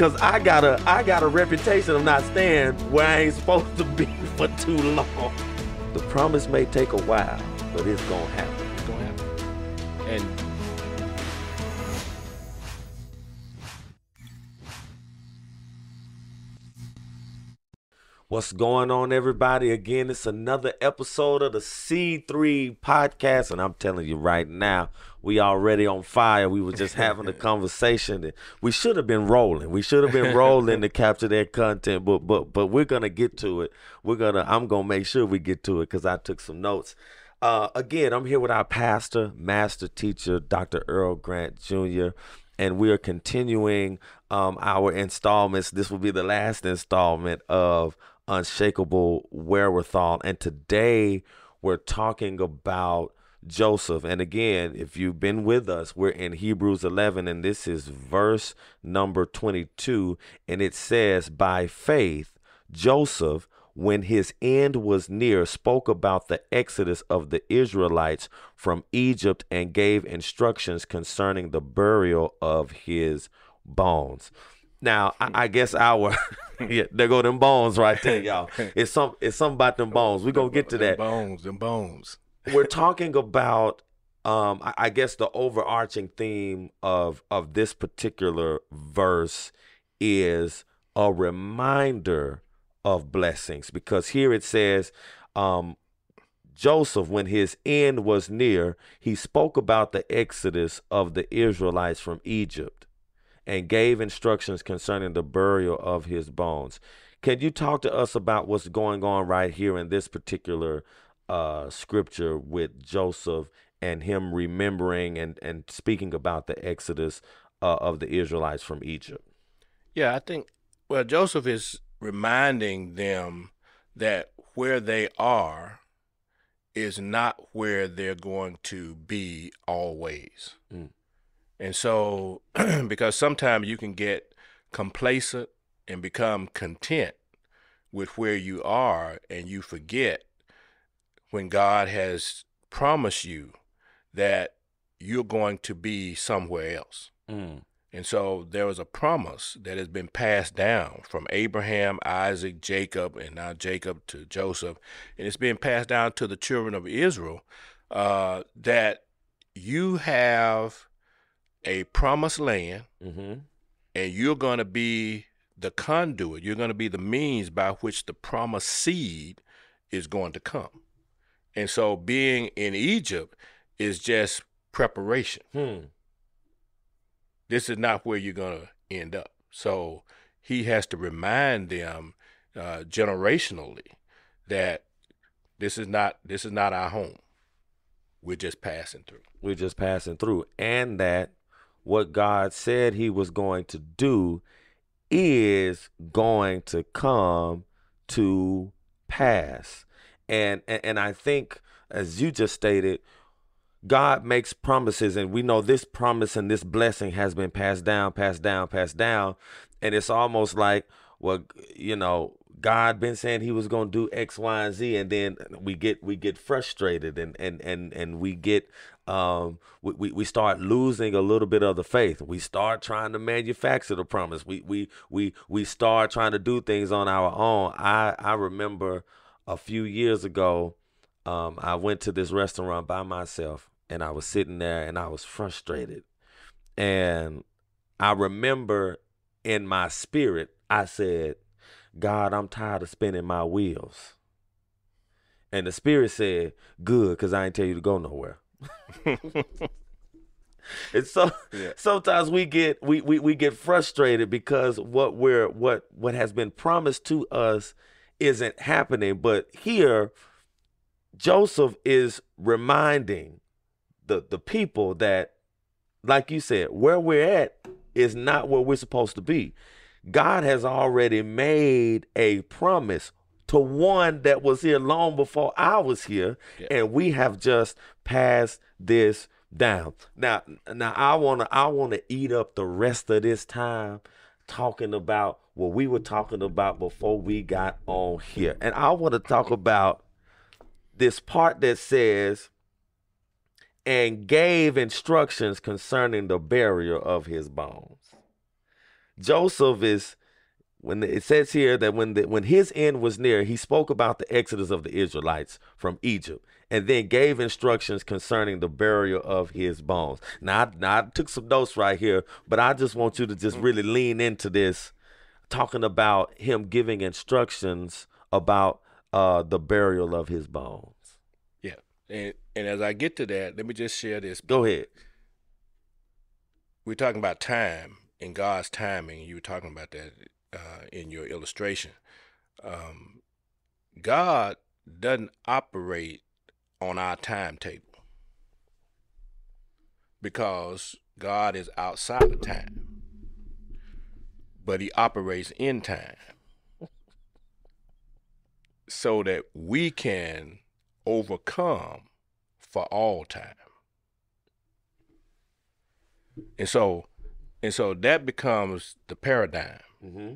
Because I got a reputation of not staying where I ain't supposed to be for too long. The promise may take a while, but it's gonna happen. It's gonna happen. And what's going on, everybody? Again, it's another episode of the C3 podcast, and I'm telling you right now, we already on fire. We were just having a conversation. We should have been rolling. We should have been rolling to capture that content, but we're gonna get to it. I'm gonna make sure we get to it because I took some notes. Again, I'm here with our pastor, master teacher, Dr. Earl Grant Jr., and we are continuing our installments. This will be the last installment of Unshakable, Wherewithal. And today we're talking about Joseph. And again, if you've been with us, we're in Hebrews 11, and this is verse number 22. And it says, by faith, Joseph, when his end was near, spoke about the exodus of the Israelites from Egypt and gave instructions concerning the burial of his bones. Now, I guess yeah, there go them bones right there, y'all. It's something about them bones. We're going to get to that. Them bones. We're talking about, I guess the overarching theme of this particular verse is a reminder of blessings, because here it says, Joseph, when his end was near, he spoke about the exodus of the Israelites from Egypt and gave instructions concerning the burial of his bones. Can you talk to us about what's going on right here in this particular scripture with Joseph and him remembering and speaking about the exodus of the Israelites from Egypt? Yeah, I think, well, Joseph is reminding them that where they are is not where they're going to be always. And so, because sometimes you can get complacent and become content with where you are, and you forget when God has promised you that you're going to be somewhere else. And so there was a promise that has been passed down from Abraham, Isaac, Jacob, and now Jacob to Joseph. And it's been passed down to the children of Israel that you have a promised land, and you're going to be the conduit. You're going to be the means by which the promised seed is going to come. And so being in Egypt is just preparation. This is not where you're going to end up. So he has to remind them generationally that this is not our home. We're just passing through. We're just passing through. And that what God said he was going to do is going to come to pass. And I think, as you just stated, God makes promises, and we know this promise and this blessing has been passed down. And it's almost like, well, you know, God been saying he was going to do X, Y, and Z, and then we get frustrated and we get we start losing a little bit of the faith. We start trying to manufacture the promise. We start trying to do things on our own. I remember a few years ago, I went to this restaurant by myself, and I was sitting there and I was frustrated. And I remember in my spirit, I said, God, I'm tired of spinning my wheels. And the spirit said, good, because I ain't tell you to go nowhere. And so sometimes we get frustrated because what has been promised to us isn't happening. But here, Joseph is reminding the people that, like you said, where we're at is not where we're supposed to be. God has already made a promise to one that was here long before I was here, and we have just passed this down. Now I wanna eat up the rest of this time talking about what we were talking about before we got on here, and I want to talk about this part that says, and gave instructions concerning the burial of his bones. Joseph is, when it says here that when his end was near, he spoke about the exodus of the Israelites from Egypt, and then gave instructions concerning the burial of his bones. Now, I took some notes right here, but I just want you to just really lean into this, talking about him giving instructions about the burial of his bones. Yeah, and as I get to that, let me just share this. Go ahead. We're talking about time and God's timing. You were talking about that in your illustration. God doesn't operate on our timetable because God is outside of time, but he operates in time so that we can overcome for all time. And so that becomes the paradigm. Mm-hmm.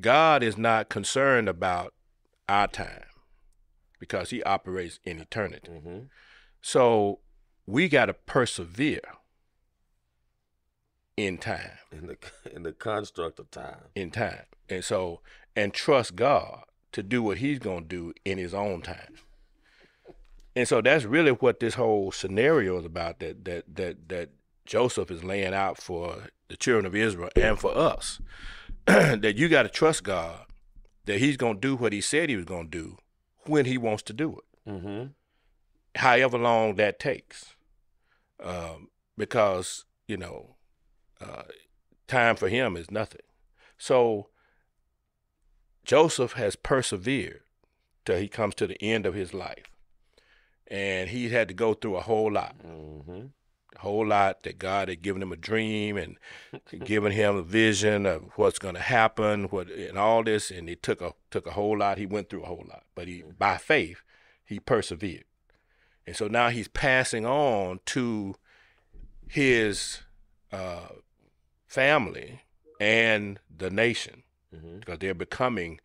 God is not concerned about our time because he operates in eternity. Mm-hmm. So we got to persevere in time. In the construct of time. In time. And trust God to do what he's going to do in his own time. And so that's really what this whole scenario is about, that Joseph is laying out for the children of Israel and for us. That you got to trust God that he's going to do what he said he was going to do when he wants to do it. Mm-hmm. However long that takes. Because, time for him is nothing. So Joseph has persevered till he comes to the end of his life. And he had to go through a whole lot. Mm-hmm. A whole lot that God had given him a dream and given him a vision of what's going to happen, and all this, and he took a whole lot. He went through a whole lot, but by faith, he persevered. And so now he's passing on to his family and the nation, because they're becoming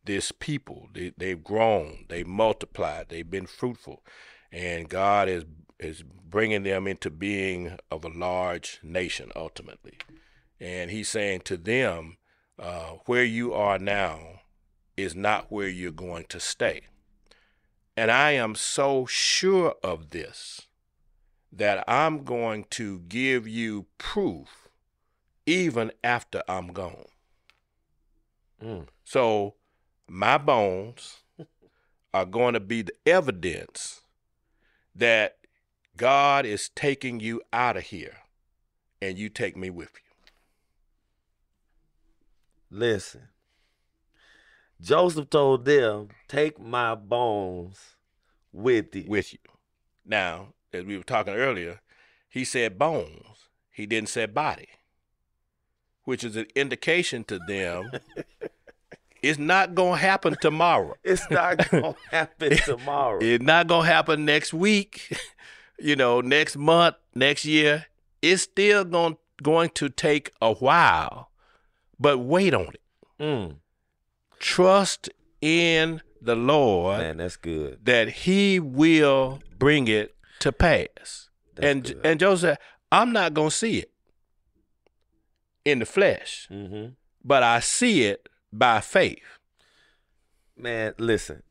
this people. They've grown, they've multiplied, they've been fruitful, and God is bringing them into being of a large nation ultimately. And he's saying to them, where you are now is not where you're going to stay. And I am so sure of this that I'm going to give you proof even after I'm gone. So my bones are going to be the evidence that God is taking you out of here and you take me with you. Listen, Joseph told them, take my bones with you. With you. Now, as we were talking earlier, he said bones. He didn't say body, which is an indication to them it's not going to happen tomorrow. It's not going to happen tomorrow. It's not going to happen next week, next month, next year. It's still going to take a while, but wait on it. Trust in the Lord. Man, that's good. That he will bring it to pass. And Joseph said, I'm not going to see it in the flesh, but I see it by faith. Man, listen.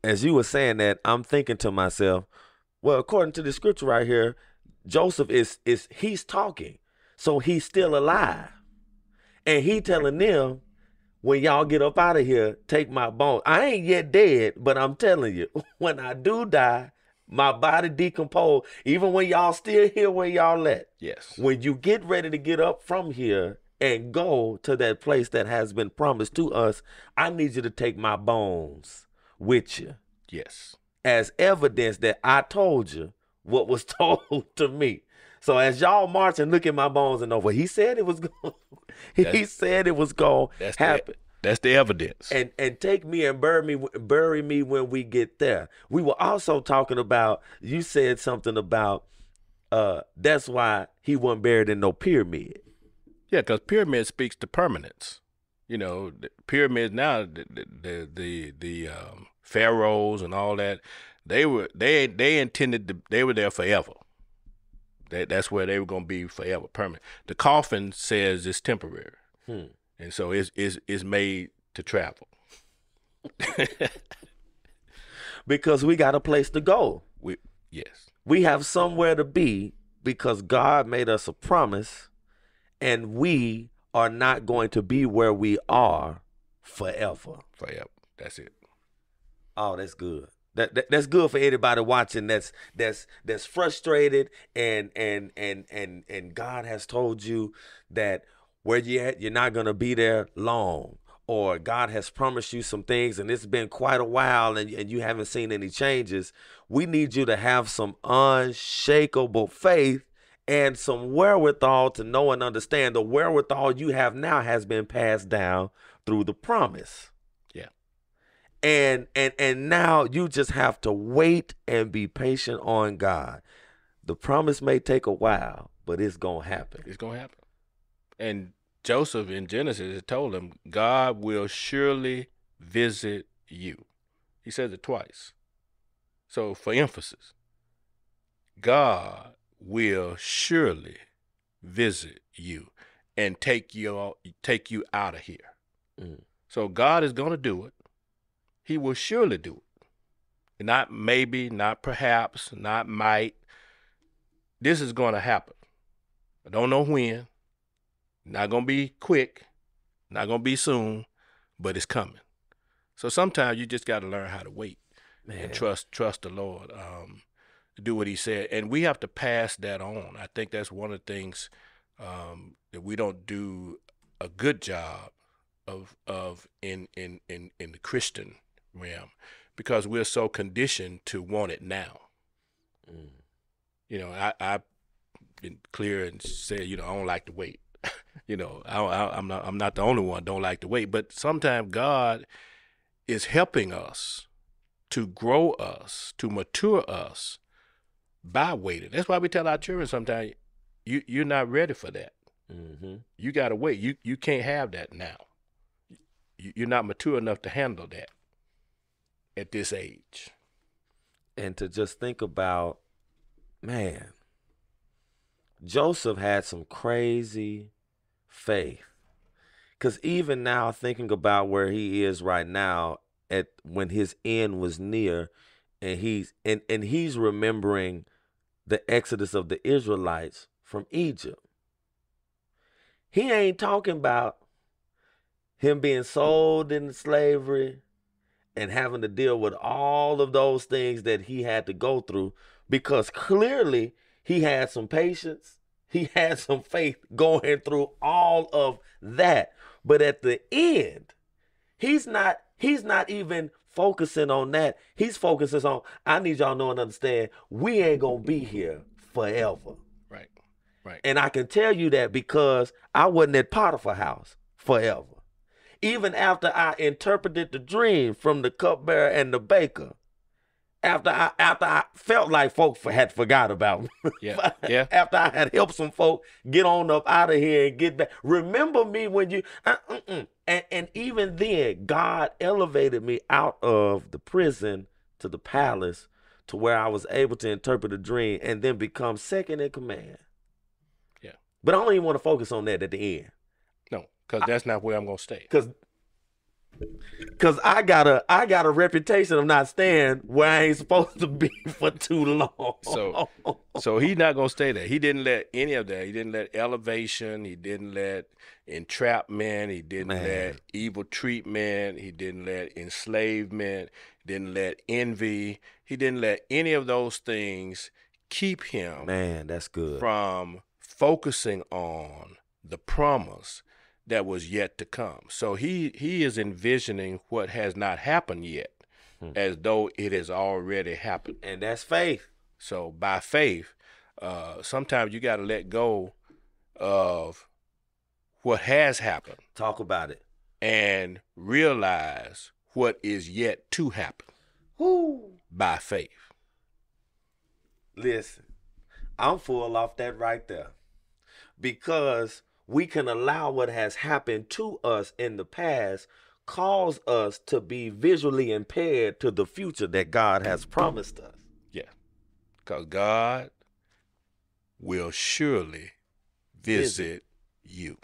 As you were saying that, I'm thinking to myself, well, according to the scripture right here, Joseph he's talking. So he's still alive. And he telling them, when y'all get up out of here, take my bones. I ain't yet dead, but I'm telling you, when I do die, my body decompose. Even when y'all still here where y'all at. Yes. When you get ready to get up from here and go to that place that has been promised to us, I need you to take my bones with you. Yes. As evidence that I told you what was told to me. So as y'all march and look at my bones and know what he said it was going, he said it was going to happen. That's the evidence. And take me and bury me when we get there. We were also talking about, you said something about that's why he wasn't buried in no pyramid. Yeah, because pyramid speaks to permanence. The pyramids now, the pharaohs and all that, they intended they were there forever. That's where they were going to be forever, permanent. The coffin says it's temporary, and so it's made to travel. Because we got a place to go. Yes. We have somewhere to be because God made us a promise, and we are not going to be where we are forever. Forever. That's it. Oh, that's good. That's good for anybody watching that's frustrated and God has told you that where you're at, you're not gonna be there long. Or God has promised you some things and it's been quite a while and you haven't seen any changes. We need you to have some unshakable faith and some wherewithal to know and understand. The wherewithal you have now has been passed down through the promise. Yeah. And now you just have to wait and be patient on God. The promise may take a while, but it's going to happen. It's going to happen. And Joseph in Genesis told him, God will surely visit you. He says it twice. So for emphasis, God will surely visit you and take you out of here. So God is going to do it. He will surely do it. Not maybe, not perhaps, not might. This is going to happen. I don't know when. Not going to be quick. Not going to be soon. But it's coming. So sometimes you just got to learn how to wait. Man. And trust the Lord. Do what he said. And we have to pass that on. I think that's one of the things that we don't do a good job of in the Christian realm, because we're so conditioned to want it now. You know, I've been clear and said, you know, I don't like to wait. You know, I'm not the only one don't like to wait, but sometimes God is helping us to grow us, to mature us by waiting. That's why we tell our children sometimes, you're not ready for that. You got to wait. You can't have that now. You're not mature enough to handle that at this age. And to just think about, man, Joseph had some crazy faith. Because even now, thinking about where he is right now, when his end was near, and he's remembering the exodus of the Israelites from Egypt. He ain't talking about him being sold into slavery and having to deal with all of those things that he had to go through, because clearly he had some patience. He had some faith going through all of that. But at the end, he's not even focusing on that. He's focusing on, I need y'all to know and understand, we ain't going to be here forever. Right. And I can tell you that because I wasn't at Potiphar's house forever. Even after I interpreted the dream from the cupbearer and the baker, after I felt like folk had forgot about me. Yeah. After I had helped some folk get on up out of here and get back. Remember me when you, and even then, God elevated me out of the prison to the palace to where I was able to interpret a dream and then become second in command. Yeah. But I don't even want to focus on that at the end. No, because that's not where I'm going to stay. Cause I got a reputation of not staying where I ain't supposed to be for too long. So he's not gonna stay there. He didn't let any of that. He didn't let elevation. He didn't let entrapment. He didn't let evil treatment. He didn't let enslavement. He didn't let envy. He didn't let any of those things keep him. Man, that's good. From focusing on the promise that was yet to come. So he is envisioning what has not happened yet as though it has already happened. And that's faith. So by faith, sometimes you got to let go of what has happened. Talk about it. And realize what is yet to happen. Woo. By faith. Listen, I'm full off that right there. Because we can allow what has happened to us in the past cause us to be visually impaired to the future that God has promised us. Yeah. Because God will surely visit you.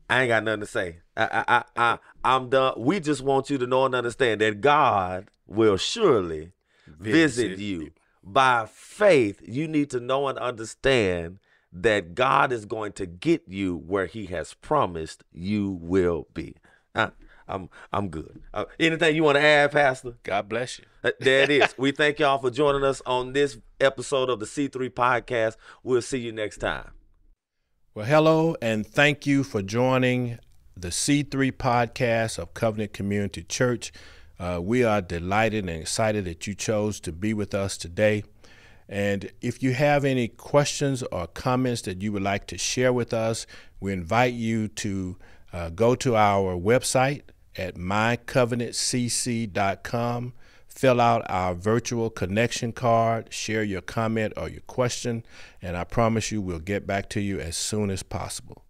I ain't got nothing to say. I'm done. We just want you to know and understand that God will surely visit you. By faith, you need to know and understand that God is going to get you where he has promised you will be. I'm good. Anything you want to add, Pastor? God bless you. There it is. We thank y'all for joining us on this episode of the C3 Podcast. We'll see you next time. Well, hello, and thank you for joining the C3 Podcast of Covenant Community Church. We are delighted and excited that you chose to be with us today. And if you have any questions or comments that you would like to share with us, we invite you to go to our website at mycovenantcc.com, fill out our virtual connection card, share your comment or your question, and I promise you we'll get back to you as soon as possible.